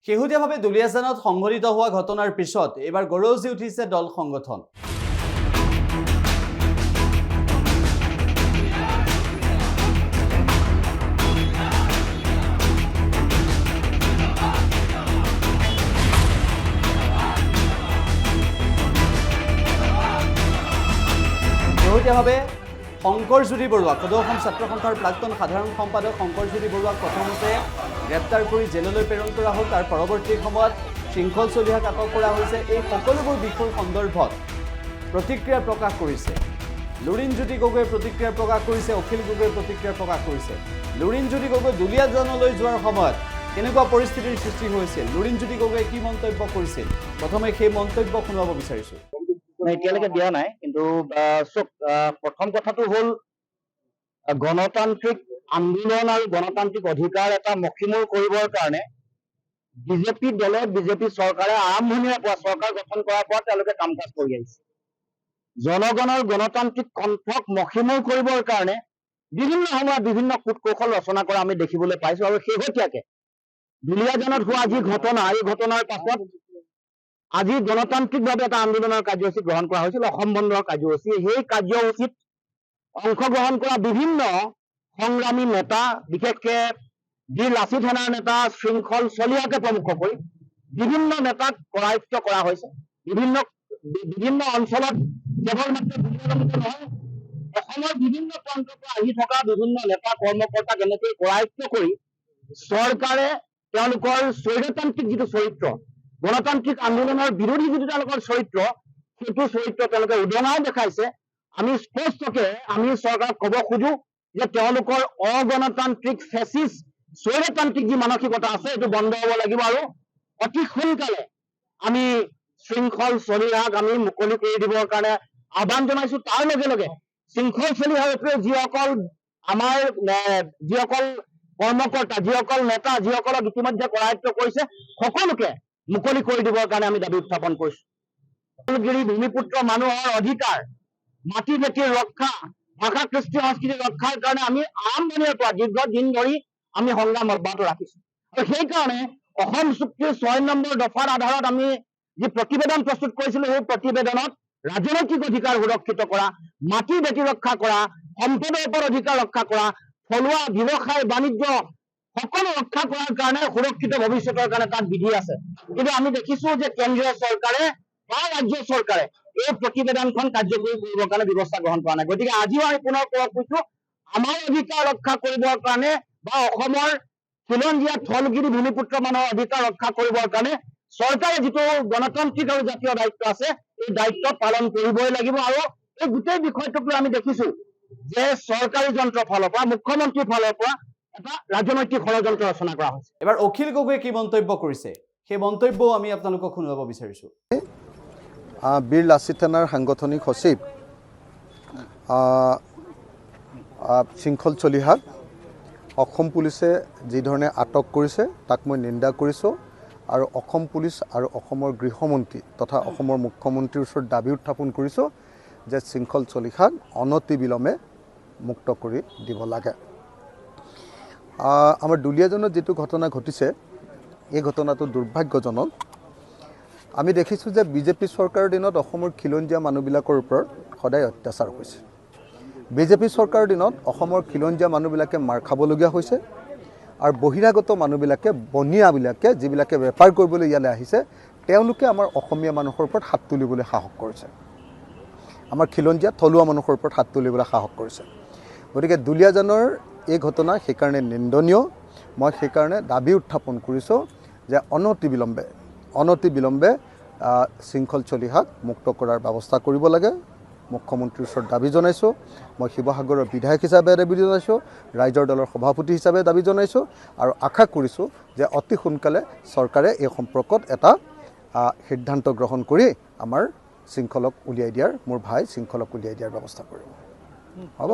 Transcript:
শেহতীয়াভাৱে দুলিয়াজানত সংঘটিত হোৱা ঘটনাৰ পিছত এবাৰ গৰজি উঠিছে দল সংগঠন। শেহতীয়াভাৱে শংকৰজ্যোতি বৰুৱাক সদৌ অসম ছাত্ৰ সন্থাৰ প্ৰাক্তন সাধাৰণ সম্পাদক শংকৰজ্যোতি বৰুৱাক প্ৰথমতে গ্ৰেপ্তাৰ কৰি জেললৈ প্ৰেৰণ কৰা হ'ল। তাৰ পৰৱৰ্তী সময়ত শৃংখল চলিহাক আটক কৰা হৈছে। এই সকলোবোৰ বিষয়ৰ সন্দৰ্ভত প্ৰতিক্ৰিয়া প্ৰকাশ কৰিছে লুৰিণজ্যোতি গগৈয়ে, প্ৰতিক্ৰিয়া প্ৰকাশ কৰিছে অখিল গগৈয়ে, প্ৰতিক্ৰিয়া প্ৰকাশ কৰিছে। লুৰিণজ্যোতি গগৈ দুলিয়াজানলৈ যোৱাৰ সময়ত কেনেকুৱা পৰিস্থিতিৰ সৃষ্টি হৈছিল, লুৰিণজ্যোতি গগৈয়ে কি মন্তব্য কৰিছিল, প্ৰথমে সেই মন্তব্য শুনাব বিচাৰিছোঁ। এতিয়ালৈকে দিয়া নাই, কিন্তু প্ৰথম কথাটো হ'ল গণতান্ত্ৰিক আন্দোলন আৰু গণতান্ত্ৰিক অধিকাৰ এটা মষিমূৰ কৰিবৰ কাৰণে বিজেপি দলে, বিজেপি চৰকাৰে আৰম্ভণিৰে পৰা চৰকাৰ গঠন কৰাৰ পৰা তেওঁলোকে কাম কাজ কৰি আহিছে। জনগণৰ গণতান্ত্ৰিক কণ্ঠক মষিমূৰ কৰিবৰ কাৰণে বিভিন্ন সময়ত বিভিন্ন কূট কৌশল ৰচনা কৰা আমি দেখিবলৈ পাইছো। আৰু শেহতীয়াকে দুলিয়াজানত হোৱা যি ঘটনা, এই ঘটনাৰ পাছত আজি গণতান্ত্ৰিকভাৱে এটা আন্দোলনৰ কাৰ্যসূচী গ্ৰহণ কৰা হৈছিল, অসম বন্ধৰ কাৰ্যসূচী। সেই কাৰ্যসূচীত অংশগ্ৰহণ কৰা বিভিন্ন সংগ্ৰামী নেতা, বিশেষকে বীৰ লাচিত সেনাৰ নেতা শৃংখল চলিহাকে প্ৰমুখ কৰি বিভিন্ন নেতাক কৰায়ত্ব কৰা হৈছে। বিভিন্ন অঞ্চলত কেৱল মাত্ৰ দুলিয়াজানতে নহয়, অসমৰ বিভিন্ন প্ৰান্তৰ পৰা আহি থকা বিভিন্ন নেতা কৰ্মকৰ্তাক এনেকৈ কৰায়ত্ব কৰি চৰকাৰে তেওঁলোকৰ স্বৈৰতান্ত্ৰিক যিটো চৰিত্ৰ, গণতান্ত্ৰিক আন্দোলনৰ বিৰোধী যিটো তেওঁলোকৰ চৰিত্ৰ, সেইটো চৰিত্ৰ তেওঁলোকে উদঙাই দেখাইছে। আমি স্পষ্টকে আমি চৰকাৰক ক'ব খোজো যে তেওঁলোকৰ অগণতান্ত্ৰিক ফেচিষ্ট স্বৈৰতান্ত্ৰিক যি মানসিকতা আছে এইটো বন্ধ হ'ব লাগিব। আৰু অতি সোনকালে আমি শৃংখল চলিহাক আমি মুকলি কৰি দিবৰ কাৰণে আহ্বান জনাইছো। তাৰ লগে লগে শৃংখল চলিহাৰ উপৰিও যিসকল আমাৰ যিসকল কৰ্মকৰ্তা, যিসকল নেতা, যিসকলক ইতিমধ্যে কৰায়ত্ব কৰিছে, সকলোকে মুকলি কৰি দিবৰ কাৰণে আমি দাবী উত্থাপন কৰিছো। সকলোগিৰি ভূমিপুত্ৰ মানুহৰ অধিকাৰ, মাটি ভেটিৰ ৰক্ষা, ভাষা কৃষ্টি সংস্কৃতি ৰক্ষাৰ কাৰণে আমি আৰম্ভণিৰ পৰা দীৰ্ঘদিন ধৰি আমি সংগ্ৰাম অব্যাহত ৰাখিছো। আৰু সেইকাৰণে অসম চুক্তিৰ 6 নম্বৰ দফাৰ আধাৰত আমি যি প্ৰতিবেদন প্ৰস্তুত কৰিছিলো, সেই প্ৰতিবেদনত ৰাজনৈতিক অধিকাৰ সুৰক্ষিত কৰা, মাটি ভেটি ৰক্ষা কৰা, সম্পদৰ ওপৰত অধিকাৰ ৰক্ষা কৰা, থলুৱা ব্যৱসায় বাণিজ্য সকলো ৰক্ষা কৰাৰ কাৰণে সুৰক্ষিত ভৱিষ্যতৰ কাৰণে তাত বিধি আছে। কিন্তু আমি দেখিছো যে কেন্দ্ৰীয় চৰকাৰে বা ৰাজ্য চৰকাৰে এই প্ৰতিবেদনখন কাৰ্যকৰী কৰিবৰ কাৰণে ব্যৱস্থা গ্ৰহণ কৰা নাই। গতিকে আজিও আমি পুনৰ ক'ব খুজিছো, আমাৰ অধিকাৰ ৰক্ষা কৰিবৰ কাৰণে বা অসমৰ খিলঞ্জীয়া থলগিৰি ভূমিপুত্ৰ মানুহৰ অধিকাৰ ৰক্ষা কৰিবৰ কাৰণে চৰকাৰে যিটো গণতান্ত্ৰিক আৰু জাতীয় দায়িত্ব আছে, এই দায়িত্ব পালন কৰিবই লাগিব। আৰু এই গোটেই বিষয়টোক লৈ আমি দেখিছো যে চৰকাৰী যন্ত্ৰৰ ফালৰ পৰা, মুখ্যমন্ত্ৰীৰ ফালৰ পৰা এটা ৰাজনৈতিক ষড়যন্ত্ৰ ৰচনা কৰা হৈছে। এবাৰ অখিল গগৈয়ে কি মন্তব্য কৰিছে, সেই মন্তব্যও আমি আপোনালোকক শুনাব বিচাৰিছো। বীৰ লাচিত সেনাৰ সাংগঠনিক সচিব শৃংখল চলিহাক অসম পুলিচে যি ধৰণে আটক কৰিছে তাক মই নিন্দা কৰিছোঁ। আৰু অসম পুলিচ আৰু অসমৰ গৃহমন্ত্ৰী তথা অসমৰ মুখ্যমন্ত্ৰীৰ ওচৰত দাবী উত্থাপন কৰিছোঁ যে শৃংখল চলিহাক অনতিবিলম্বে মুক্ত কৰি দিব লাগে। আমাৰ দুলিয়াজানত যিটো ঘটনা ঘটিছে, এই ঘটনাটো দুৰ্ভাগ্যজনক। আমি দেখিছোঁ যে বিজেপি চৰকাৰৰ দিনত অসমৰ খিলঞ্জীয়া মানুহবিলাকৰ ওপৰত সদায় অত্যাচাৰ হৈছে। বিজেপি চৰকাৰৰ দিনত অসমৰ খিলঞ্জীয়া মানুহবিলাকে মাৰ খাবলগীয়া হৈছে। আৰু বহিৰাগত মানুহবিলাকে, বনিয়াবিলাকে, যিবিলাকে বেপাৰ কৰিবলৈ ইয়ালৈ আহিছে, তেওঁলোকে আমাৰ অসমীয়া মানুহৰ ওপৰত হাত তুলিবলৈ সাহস কৰিছে। আমাৰ খিলঞ্জীয়া থলুৱা মানুহৰ ওপৰত হাত তুলিবলৈ সাহস কৰিছে। গতিকে দুলিয়াজানৰ এই ঘটনা সেইকাৰণে নিন্দনীয়। মই সেইকাৰণে দাবী উত্থাপন কৰিছোঁ যে অনতিবিলম্বে শৃংখল চলিহাক মুক্ত কৰাৰ ব্যৱস্থা কৰিব লাগে। মুখ্যমন্ত্ৰীৰ ওচৰত দাবী জনাইছোঁ। মই শিৱসাগৰৰ বিধায়ক হিচাপে দাবী জনাইছোঁ, ৰাইজৰ দলৰ সভাপতি হিচাপে দাবী জনাইছোঁ। আৰু আশা কৰিছোঁ যে অতি সোনকালে চৰকাৰে এই সম্পৰ্কত এটা সিদ্ধান্ত গ্ৰহণ কৰি আমাৰ শৃংখলক উলিয়াই দিয়াৰ, মোৰ ভাই শৃংখলক উলিয়াই দিয়াৰ ব্যৱস্থা কৰিব। হ'ব।